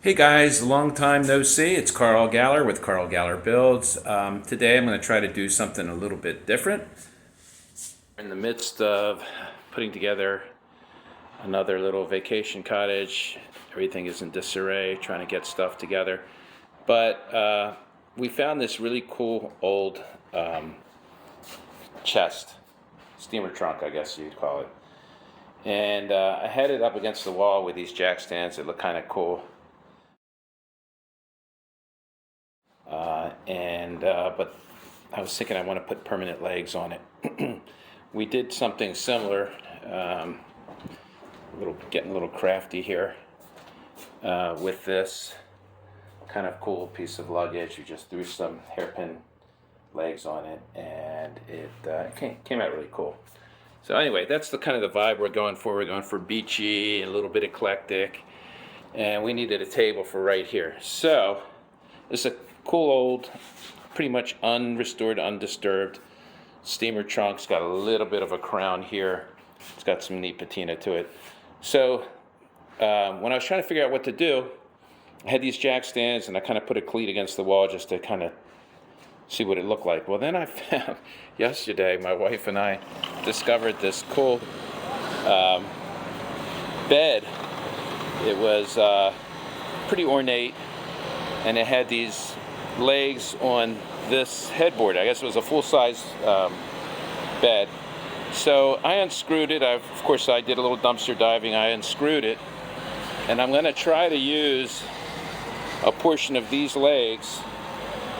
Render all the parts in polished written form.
Hey guys, long time no see. It's Carl Galler with Carl Galler Builds. Today I'm going to try to do something a little bit different. In the midst of putting together another little vacation cottage, everything is in disarray, trying to get stuff together. But we found this really cool old chest, steamer trunk, I guess you'd call it. And I had it up against the wall with these jack stands that look kind of cool. But I was thinking I want to put permanent legs on it. We did something similar, getting a little crafty here with this kind of cool piece of luggage. We just threw some hairpin legs on it, and it came out really cool. So anyway, that's the kind of the vibe we're going for. We're going for beachy, a little bit eclectic, and we needed a table for right here. So this is a cool old, pretty much unrestored, undisturbed steamer trunk. It's got a little bit of a crown here. It's got some neat patina to it. So when I was trying to figure out what to do, I had these jack stands and I kind of put a cleat against the wall just to kind of see what it looked like. Well, then I found yesterday, my wife and I discovered this cool bed. It was pretty ornate, and it had these legs on this headboard. I guess it was a full-size bed. So I unscrewed it. Of course, I did a little dumpster diving. I unscrewed it, and I'm going to try to use a portion of these legs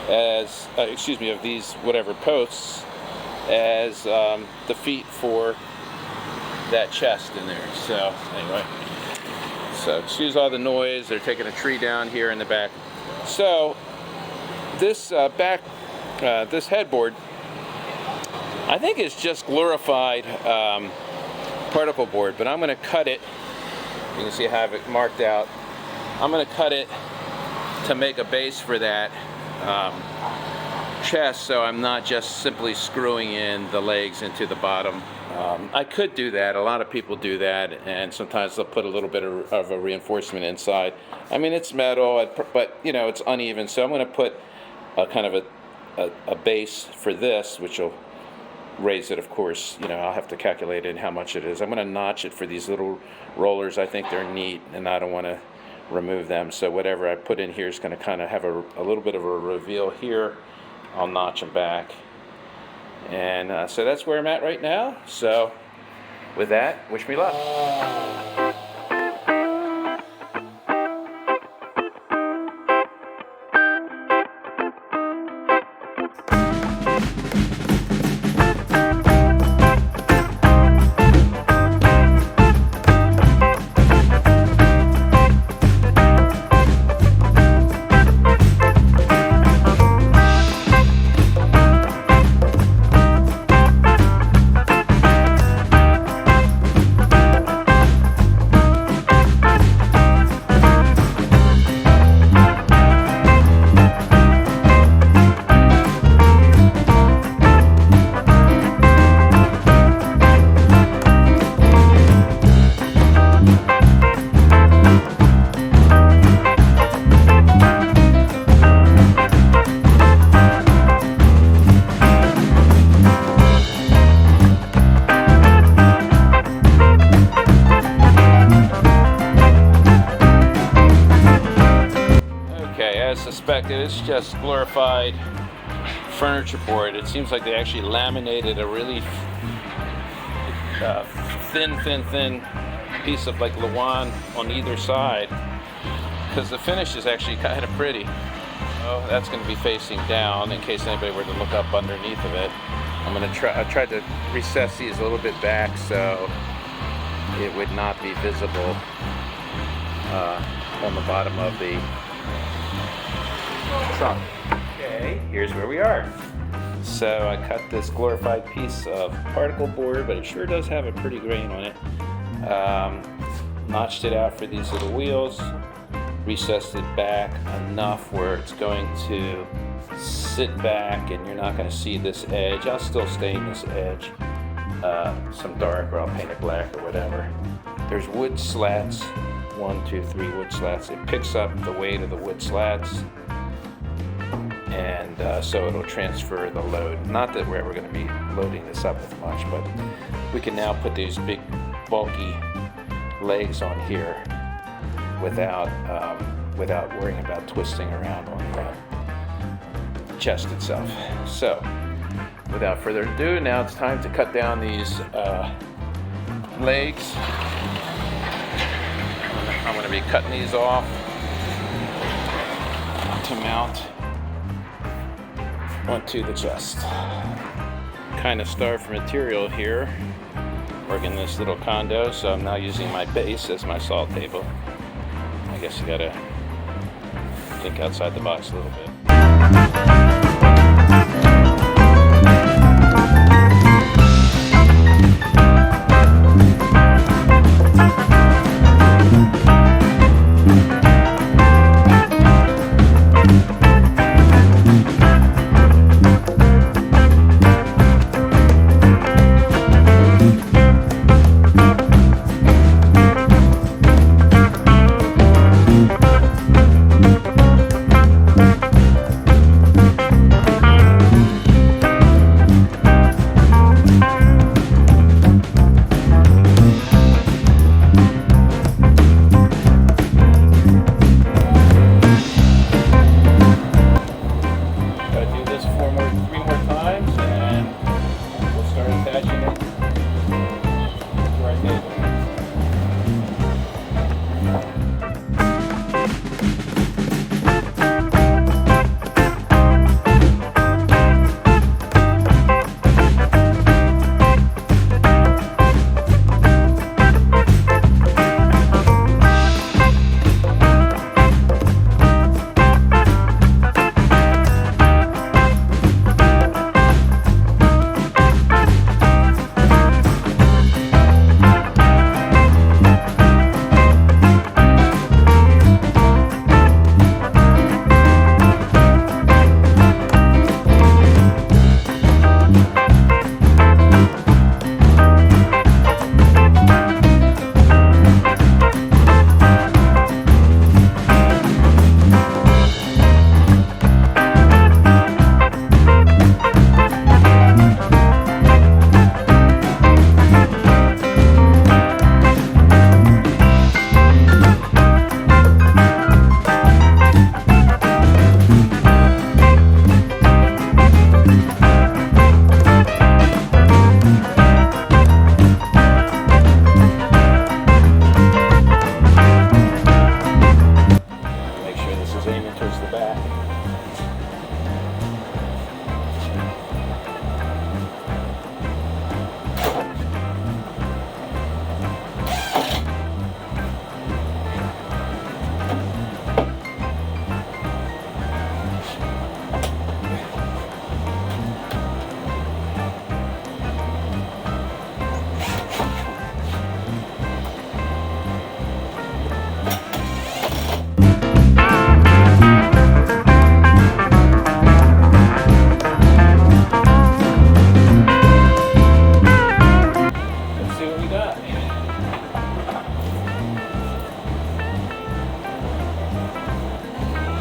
as, of these whatever posts as the feet for that chest in there. So anyway, so excuse all the noise. They're taking a tree down here in the back. So this this headboard, I think is just glorified particle board, but I'm going to cut it. You can see I have it marked out. I'm going to cut it to make a base for that chest, so I'm not just simply screwing in the legs into the bottom. I could do that. A lot of people do that, and sometimes they'll put a little bit of a reinforcement inside. I mean, it's metal, but you know, it's uneven, so I'm going to put a kind of a base for this, which will raise it, of course. You know, I'll have to calculate in how much it is. I'm going to notch it for these little rollers. I think they're neat, and I don't want to remove them. So whatever I put in here is going to kind of have a little bit of a reveal here. I'll notch them back. And so that's where I'm at right now. So with that, wish me luck. Suspected, it's just glorified furniture board. It seems like they actually laminated a really thin piece of like Lawan on either side, because the finish is actually kind of pretty. Oh, that's going to be facing down in case anybody were to look up underneath of it. I tried to recess these a little bit back so it would not be visible on the bottom of the trunk. Okay, here's where we are. So I cut this glorified piece of particle board, but it sure does have a pretty grain on it. Notched it out for these little wheels, recessed it back enough where it's going to sit back and you're not going to see this edge. I'll still stain this edge some dark, or I'll paint it black or whatever. There's wood slats 1, 2, 3 wood slats. It picks up the weight of the wood slats, and so it'll transfer the load. Not that we're ever going to be loading this up with much, but we can now put these big bulky legs on here without worrying about twisting around on the chest itself. So without further ado, now it's time to cut down these legs. I'm going to be cutting these off to mount onto the chest. Kind of starved for material here, working this little condo, so I'm now using my base as my salt table. I guess you gotta think outside the box a little bit.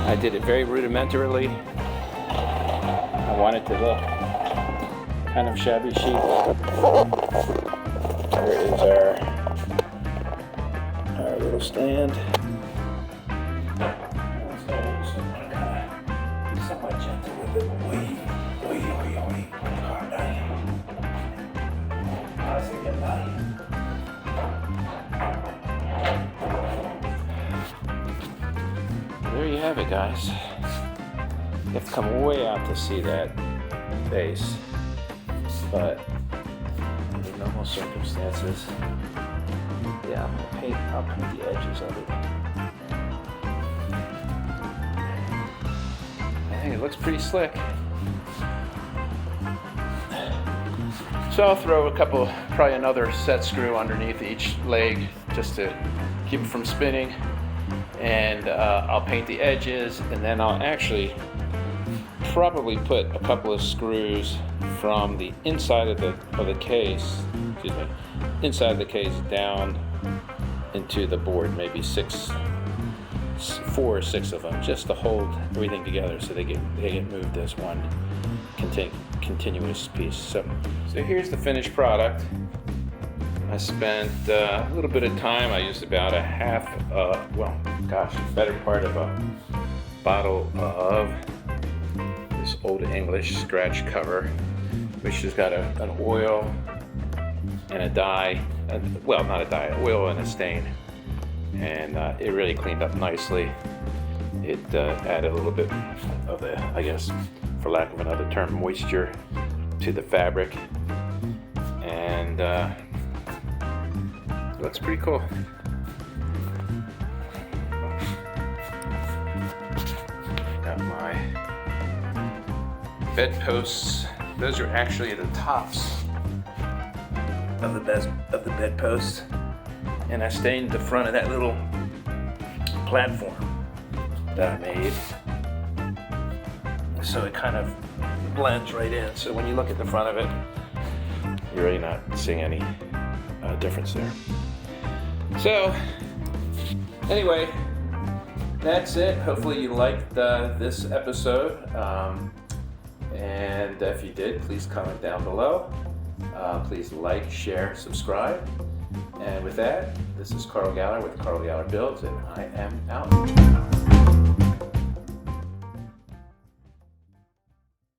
I did it very rudimentarily. I want it to look kind of shabby chic. There is our little stand. Somewhat gentle with it. There you have it, guys. You have to come way out to see that base, but under normal circumstances, yeah, I'll paint the edges of it. I think it looks pretty slick. So I'll throw probably another set screw underneath each leg just to keep it from spinning. And I'll paint the edges, and then I'll actually probably put a couple of screws from the inside of the case, inside of the case down into the board, maybe 4 or 6 of them, just to hold everything together so they get moved as one continuous piece. So here's the finished product. I spent a little bit of time. I used about a better part of a bottle of this Old English scratch cover, which has got an oil and a dye, well, not a dye, oil and a stain, and it really cleaned up nicely. It added a little bit of the, I guess, for lack of another term, moisture to the fabric, and it looks pretty cool. Got my bedposts. Those are actually the tops of the bedposts, and I stained the front of that little platform that I made, so it kind of blends right in. So when you look at the front of it, you're really not seeing any difference there. So anyway, that's it. Hopefully you liked this episode, and if you did, please comment down below. Please like, share, subscribe. And with that, this is Carl Galler with Carl Galler Builds, and I am out.